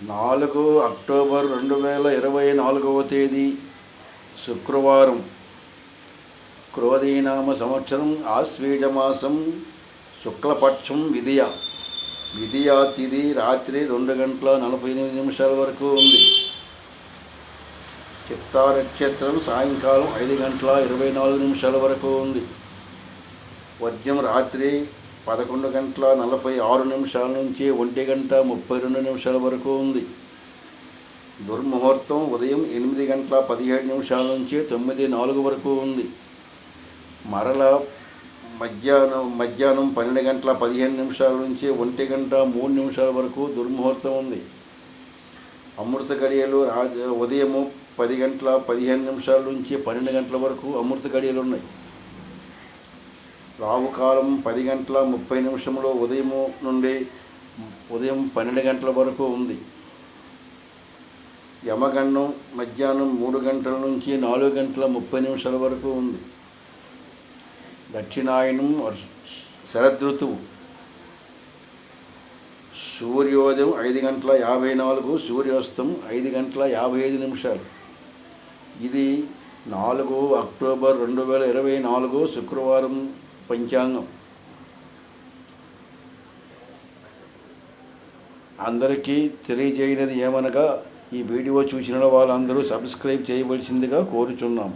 4 October 2024 తేదీ శుక్రవారం. క్రోధీనామ సంవత్సరం ఆశ్వేజమాసం శుక్లపక్షం విధియా తిథి రాత్రి 2:48 వరకు ఉంది. చిత్తా నక్షత్రం సాయంకాలం 5:24 వరకు ఉంది. వర్జ్యం రాత్రి 11:46 నుంచి 1:32 వరకు ఉంది. దుర్ముహూర్తం ఉదయం 8:17 నుంచి 9:04 వరకు ఉంది. మరల మధ్యాహ్నం 12:15 నుంచి 1:03 వరకు దుర్ముహూర్తం ఉంది. అమృత గడియలు ఉదయము 10:15 నుంచి 12 వరకు అమృత గడియలు ఉన్నాయి. రావుకాలం 10:30 ఉదయము నుండి ఉదయం 12 వరకు ఉంది. యమగండం మధ్యాహ్నం 3 నుంచి 4:30 వరకు ఉంది. దక్షిణాయనం శరదృతువు. సూర్యోదయం 5:54, సూర్యాస్తం 5:55. ఇది 4 అక్టోబర్ 2024 శుక్రవారం పంచాంగం. అందరికీ తెలియజేయనిది ఏమనగా, ఈ వీడియో చూసిన వాళ్ళందరూ సబ్స్క్రైబ్ చేయవలసిందిగా కోరుచున్నాం.